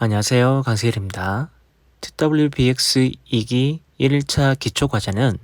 안녕하세요. 강세일입니다. TWBX 2기 1일차 기초과제는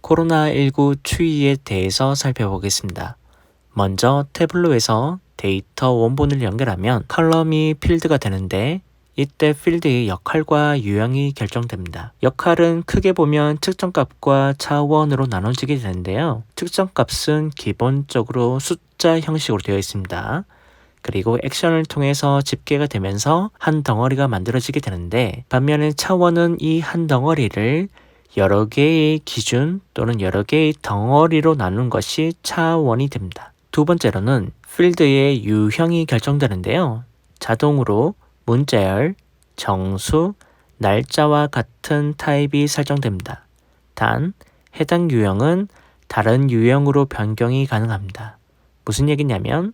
코로나19 추이에 대해서 살펴보겠습니다. 먼저 태블로에서 데이터 원본을 연결하면 컬럼이 필드가 되는데 이때 필드의 역할과 유형이 결정됩니다. 역할은 크게 보면 측정값과 차원으로 나눠지게 되는데요. 측정값은 기본적으로 숫자 형식으로 되어 있습니다. 그리고 액션을 통해서 집계가 되면서 한 덩어리가 만들어지게 되는데 반면에 차원은 이 한 덩어리를 여러 개의 기준 또는 여러 개의 덩어리로 나눈 것이 차원이 됩니다. 두 번째로는 필드의 유형이 결정되는데요. 자동으로 문자열, 정수, 날짜와 같은 타입이 설정됩니다. 단, 해당 유형은 다른 유형으로 변경이 가능합니다. 무슨 얘기냐면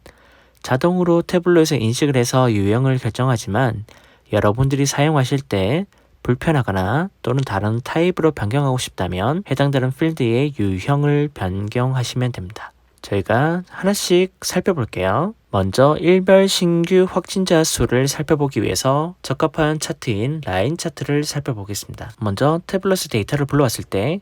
자동으로 태블로에서 인식을 해서 유형을 결정하지만 여러분들이 사용하실 때 불편하거나 또는 다른 타입으로 변경하고 싶다면 해당되는 필드의 유형을 변경하시면 됩니다. 저희가 하나씩 살펴볼게요. 먼저 일별 신규 확진자 수를 살펴보기 위해서 적합한 차트인 라인 차트를 살펴보겠습니다. 먼저 태블로에서 데이터를 불러왔을 때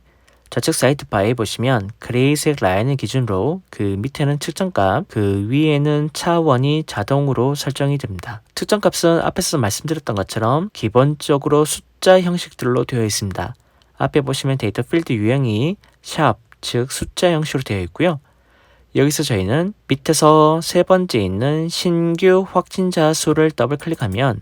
좌측 사이드 바에 보시면 그레이색 라인을 기준으로 그 밑에는 측정값, 그 위에는 차원이 자동으로 설정이 됩니다. 측정값은 앞에서 말씀드렸던 것처럼 기본적으로 숫자 형식들로 되어 있습니다. 앞에 보시면 데이터 필드 유형이 샵, 즉 숫자 형식으로 되어 있고요. 여기서 저희는 밑에서 세 번째 있는 신규 확진자 수를 더블 클릭하면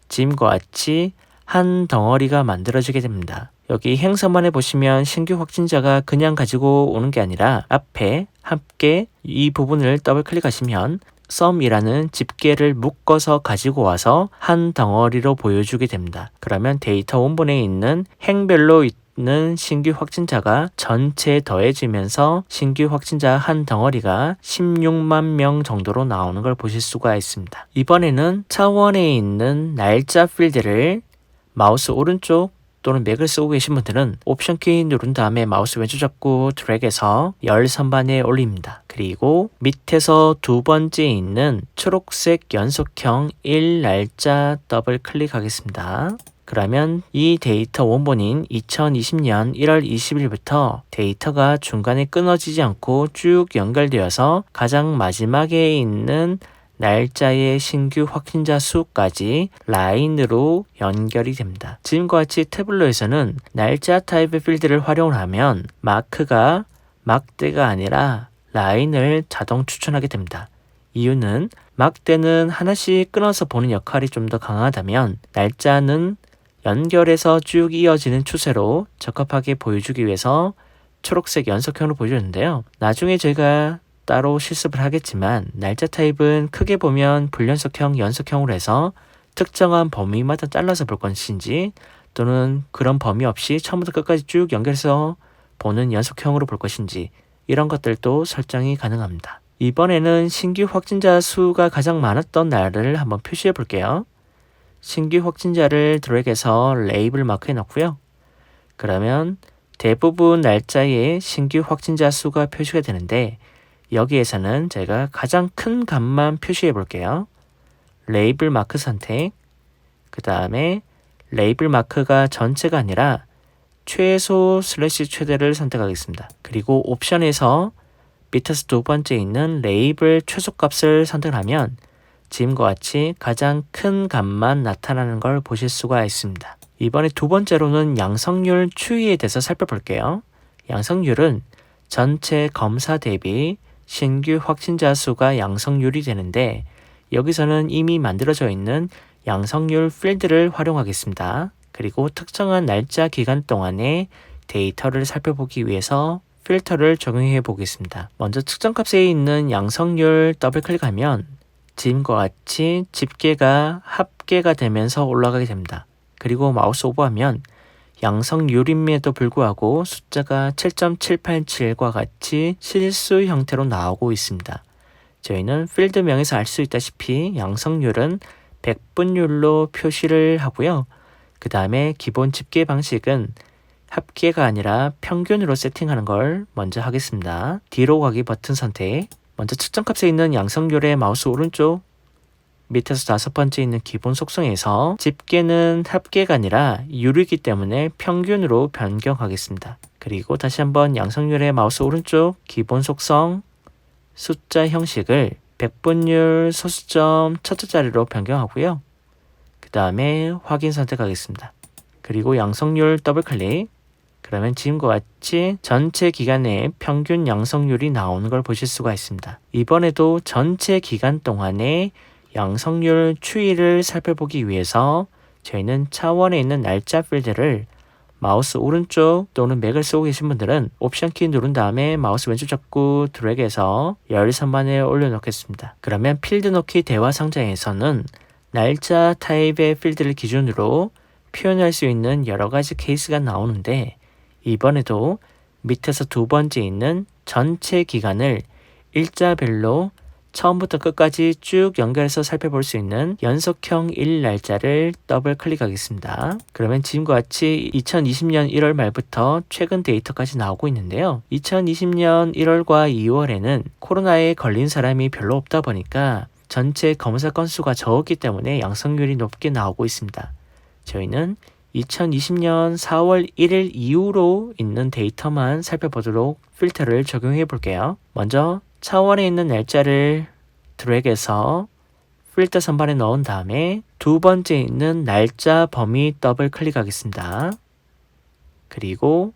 지금과 같이 한 덩어리가 만들어지게 됩니다. 여기 행서만에 보시면 신규 확진자가 그냥 가지고 오는 게 아니라 앞에 함께 이 부분을 더블 클릭하시면 sum이라는 집계를 묶어서 가지고 와서 한 덩어리로 보여주게 됩니다. 그러면 데이터 원본에 있는 행별로 있는 신규 확진자가 전체에 더해지면서 신규 확진자 한 덩어리가 16만 명 정도로 나오는 걸 보실 수가 있습니다. 이번에는 차원에 있는 날짜 필드를 마우스 오른쪽 또는 맥을 쓰고 계신 분들은 옵션 키 누른 다음에 마우스 왼쪽 잡고 드래그해서 열 선반에 올립니다. 그리고 밑에서 두 번째 있는 초록색 연속형 1 날짜 더블 클릭하겠습니다. 그러면 이 데이터 원본인 2020년 1월 20일부터 데이터가 중간에 끊어지지 않고 쭉 연결되어서 가장 마지막에 있는 날짜의 신규 확진자 수까지 라인으로 연결이 됩니다. 지금과 같이 태블로에서는 날짜 타입의 필드를 활용을 하면 마크가 막대가 아니라 라인을 자동 추천하게 됩니다. 이유는 막대는 하나씩 끊어서 보는 역할이 좀 더 강하다면 날짜는 연결해서 쭉 이어지는 추세로 적합하게 보여주기 위해서 초록색 연속형으로 보여주는데요. 나중에 저희가 따로 실습을 하겠지만 날짜 타입은 크게 보면 불연속형, 연속형으로 해서 특정한 범위마다 잘라서 볼 것인지 또는 그런 범위 없이 처음부터 끝까지 쭉 연결해서 보는 연속형으로 볼 것인지 이런 것들도 설정이 가능합니다. 이번에는 신규 확진자 수가 가장 많았던 날을 한번 표시해 볼게요. 신규 확진자를 드래그해서 레이블 마크에 넣고요. 그러면 대부분 날짜에 신규 확진자 수가 표시가 되는데 여기에서는 제가 가장 큰 값만 표시해 볼게요. 레이블 마크 선택, 그 다음에 레이블 마크가 전체가 아니라 최소 슬래시 최대를 선택하겠습니다. 그리고 옵션에서 밑에서 두 번째 있는 레이블 최소값을 선택하면 지금과 같이 가장 큰 값만 나타나는 걸 보실 수가 있습니다. 이번에 두 번째로는 양성률 추이에 대해서 살펴볼게요. 양성률은 전체 검사 대비 신규 확진자 수가 양성률이 되는데 여기서는 이미 만들어져 있는 양성률 필드를 활용하겠습니다. 그리고 특정한 날짜 기간 동안의 데이터를 살펴보기 위해서 필터를 적용해 보겠습니다. 먼저 측정값에 있는 양성률 더블 클릭하면 지금과 같이 집계가 합계가 되면서 올라가게 됩니다. 그리고 마우스 오버하면 양성률임에도 불구하고 숫자가 7.787과 같이 실수 형태로 나오고 있습니다. 저희는 필드명에서 알 수 있다시피 양성률은 백분율로 표시를 하고요. 그 다음에 기본 집계 방식은 합계가 아니라 평균으로 세팅하는 걸 먼저 하겠습니다. 뒤로 가기 버튼 선택. 먼저 측정값에 있는 양성률의 마우스 오른쪽 밑에서 다섯 번째 있는 기본 속성에서 집계는 합계가 아니라 율이기 때문에 평균으로 변경하겠습니다. 그리고 다시 한번 양성률의 마우스 오른쪽 기본 속성 숫자 형식을 백분율 소수점 첫째 자리로 변경하고요. 그 다음에 확인 선택하겠습니다. 그리고 양성률 더블 클릭. 그러면 지금과 같이 전체 기간의 평균 양성률이 나오는 걸 보실 수가 있습니다. 이번에도 전체 기간 동안의 양성률 추이를 살펴보기 위해서 저희는 차원에 있는 날짜 필드를 마우스 오른쪽 또는 맥을 쓰고 계신 분들은 옵션 키 누른 다음에 마우스 왼쪽 잡고 드래그해서 열 선반에 올려놓겠습니다. 그러면 필드 넣기 대화 상자에서는 날짜 타입의 필드를 기준으로 표현할 수 있는 여러 가지 케이스가 나오는데 이번에도 밑에서 두 번째 있는 전체 기간을 일자별로 처음부터 끝까지 쭉 연결해서 살펴볼 수 있는 연속형 1 날짜를 더블 클릭하겠습니다. 그러면 지금과 같이 2020년 1월 말부터 최근 데이터까지 나오고 있는데요. 2020년 1월과 2월에는 코로나에 걸린 사람이 별로 없다 보니까 전체 검사 건수가 적기 때문에 양성률이 높게 나오고 있습니다. 저희는 2020년 4월 1일 이후로 있는 데이터만 살펴보도록 필터를 적용해 볼게요. 먼저 차원에 있는 날짜를 드래그해서 필터 선반에 넣은 다음에 두 번째 있는 날짜 범위 더블 클릭하겠습니다. 그리고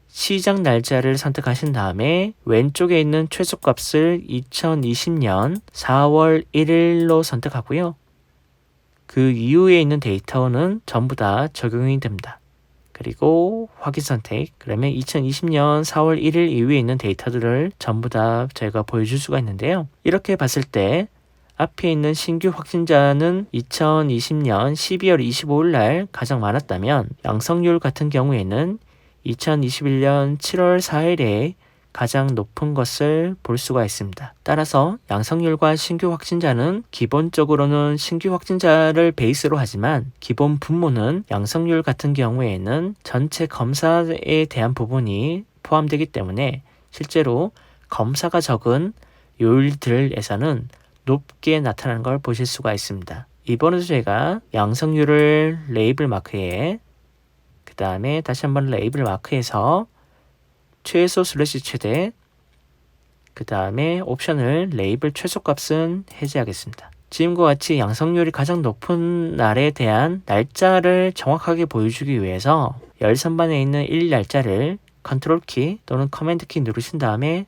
시작 날짜를 선택하신 다음에 왼쪽에 있는 최소값을 2020년 4월 1일로 선택하고요. 그 이후에 있는 데이터는 전부 다 적용이 됩니다. 그리고 확인 선택. 그러면 2020년 4월 1일 이후에 있는 데이터들을 전부 다 저희가 보여줄 수가 있는데요. 이렇게 봤을 때 앞에 있는 신규 확진자는 2020년 12월 25일 날 가장 많았다면 양성률 같은 경우에는 2021년 7월 4일에 가장 높은 것을 볼 수가 있습니다. 따라서 양성률과 신규 확진자는 기본적으로는 신규 확진자를 베이스로 하지만 기본 분모는 양성률 같은 경우에는 전체 검사에 대한 부분이 포함되기 때문에 실제로 검사가 적은 요일들에서는 높게 나타나는 걸 보실 수가 있습니다. 이번에도 저희가 양성률을 레이블 마크에 그 다음에 다시 한번 레이블 마크에서 최소 슬래시 최대 그 다음에 옵션을 레이블 최소값은 해제하겠습니다. 지금과 같이 양성률이 가장 높은 날에 대한 날짜를 정확하게 보여주기 위해서 열 선반에 있는 1 날짜를 컨트롤 키 또는 커맨드 키 누르신 다음에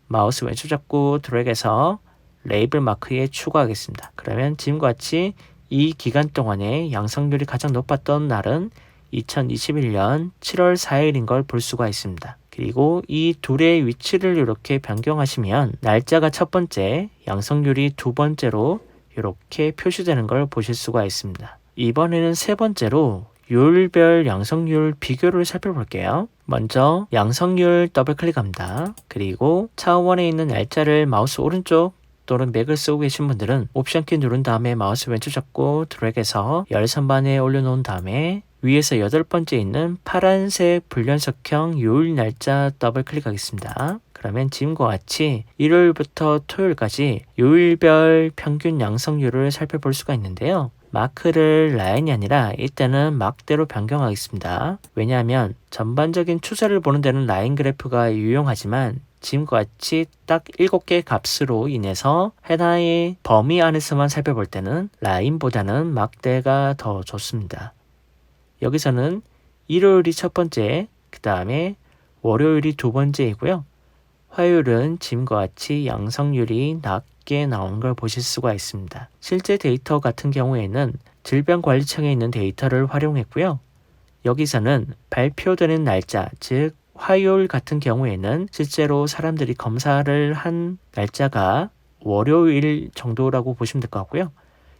마우스 왼쪽 잡고 드래그해서 레이블 마크에 추가하겠습니다. 그러면 지금과 같이 이 기간 동안에 양성률이 가장 높았던 날은 2021년 7월 4일인 걸 볼 수가 있습니다. 그리고 이 둘의 위치를 이렇게 변경하시면 날짜가 첫 번째, 양성률이 두 번째로 이렇게 표시되는 걸 보실 수가 있습니다. 이번에는 세 번째로 요일별 양성률 비교를 살펴볼게요. 먼저 양성률 더블 클릭합니다. 그리고 차원에 있는 날짜를 마우스 오른쪽 또는 맥을 쓰고 계신 분들은 옵션 키 누른 다음에 마우스 왼쪽 잡고 드래그해서 열 선반에 올려놓은 다음에 위에서 여덟 번째 있는 파란색 불연속형 요일 날짜 더블 클릭하겠습니다. 그러면 지금과 같이 일요일부터 토요일까지 요일별 평균 양성률을 살펴볼 수가 있는데요. 마크를 라인이 아니라 이때는 막대로 변경하겠습니다. 왜냐하면 전반적인 추세를 보는 데는 라인 그래프가 유용하지만 지금과 같이 딱 7개의 값으로 인해서 하나의 범위 안에서만 살펴볼 때는 라인보다는 막대가 더 좋습니다. 여기서는 일요일이 첫 번째, 그 다음에 월요일이 두 번째이고요. 화요일은 지금과 같이 양성률이 낮게 나오는 걸 보실 수가 있습니다. 실제 데이터 같은 경우에는 질병관리청에 있는 데이터를 활용했고요. 여기서는 발표되는 날짜, 즉 화요일 같은 경우에는 실제로 사람들이 검사를 한 날짜가 월요일 정도라고 보시면 될 것 같고요.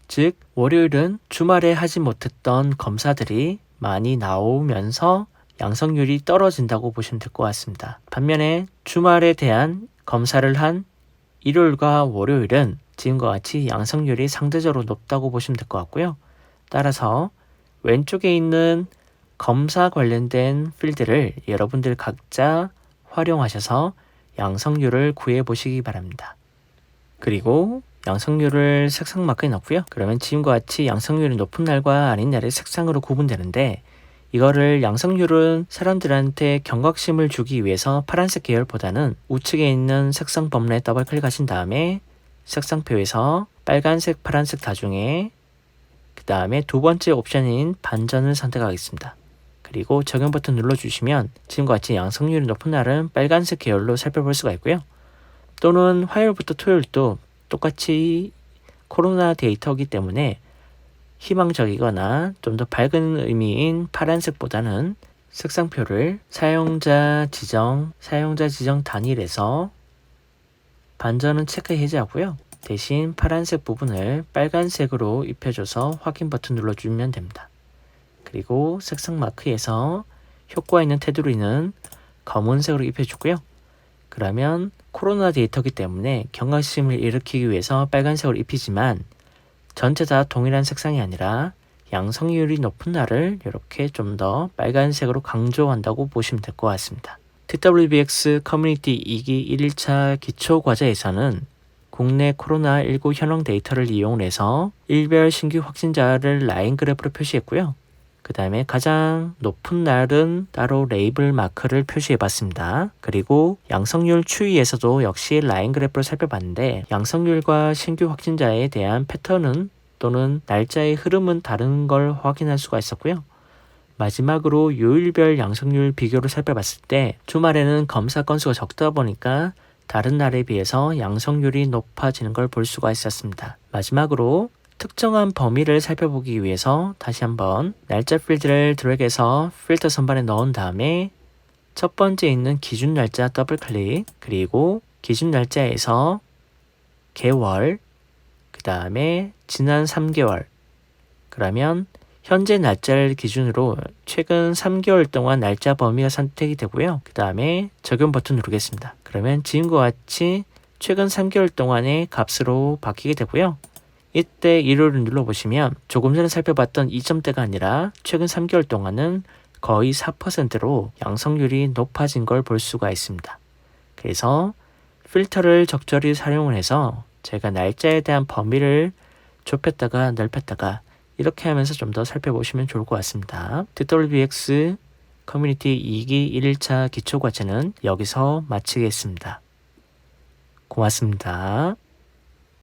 즉 월요일은 주말에 하지 못했던 검사들이 많이 나오면서 양성률이 떨어진다고 보시면 될 것 같습니다. 반면에 주말에 대한 검사를 한 일요일과 월요일은 지금과 같이 양성률이 상대적으로 높다고 보시면 될 것 같고요. 따라서 왼쪽에 있는 검사 관련된 필드를 여러분들 각자 활용하셔서 양성률을 구해 보시기 바랍니다. 그리고 양성률을 색상 마크에 넣고요. 그러면 지금과 같이 양성률이 높은 날과 아닌 날의 색상으로 구분되는데, 이거를 양성률은 사람들한테 경각심을 주기 위해서 파란색 계열보다는 우측에 있는 색상 범례에 더블 클릭하신 다음에 색상표에서 빨간색, 파란색 다중에 그 다음에 두 번째 옵션인 반전을 선택하겠습니다. 그리고 적용 버튼 눌러주시면 지금과 같이 양성률이 높은 날은 빨간색 계열로 살펴볼 수가 있고요. 또는 화요일부터 토요일도 똑같이 코로나 데이터이기 때문에 희망적이거나 좀 더 밝은 의미인 파란색보다는 색상표를 사용자 지정 단일에서 반전은 체크 해제하고요. 대신 파란색 부분을 빨간색으로 입혀줘서 확인 버튼 눌러주면 됩니다. 그리고 색상 마크에서 효과 있는 테두리는 검은색으로 입혀주고요. 그러면 코로나 데이터이기 때문에 경각심을 일으키기 위해서 빨간색으로 입히지만 전체 다 동일한 색상이 아니라 양성률이 높은 날을 이렇게 좀 더 빨간색으로 강조한다고 보시면 될 것 같습니다. TWBX 커뮤니티 2기 1일차 기초과제에서는 국내 코로나19 현황 데이터를 이용해서 일별 신규 확진자를 라인 그래프로 표시했고요. 그 다음에 가장 높은 날은 따로 레이블 마크를 표시해 봤습니다. 그리고 양성률 추이에서도 역시 라인 그래프를 살펴봤는데 양성률과 신규 확진자에 대한 패턴은 또는 날짜의 흐름은 다른 걸 확인할 수가 있었고요. 마지막으로 요일별 양성률 비교를 살펴봤을 때 주말에는 검사 건수가 적다 보니까 다른 날에 비해서 양성률이 높아지는 걸 볼 수가 있었습니다. 마지막으로 특정한 범위를 살펴보기 위해서 다시 한번 날짜 필드를 드래그해서 필터 선반에 넣은 다음에 첫 번째 있는 기준 날짜 더블 클릭, 그리고 기준 날짜에서 개월, 그 다음에 지난 3개월, 그러면 현재 날짜를 기준으로 최근 3개월 동안 날짜 범위가 선택이 되고요. 그 다음에 적용 버튼 누르겠습니다. 그러면 지금과 같이 최근 3개월 동안의 값으로 바뀌게 되고요. 이때 일요일을 눌러보시면 조금 전에 살펴봤던 2점대가 아니라 최근 3개월 동안은 거의 4%로 양성률이 높아진 걸 볼 수가 있습니다. 그래서 필터를 적절히 사용을 해서 제가 날짜에 대한 범위를 좁혔다가 넓혔다가 이렇게 하면서 좀 더 살펴보시면 좋을 것 같습니다. TWBX 커뮤니티 2기 1일차 기초과제는 여기서 마치겠습니다. 고맙습니다.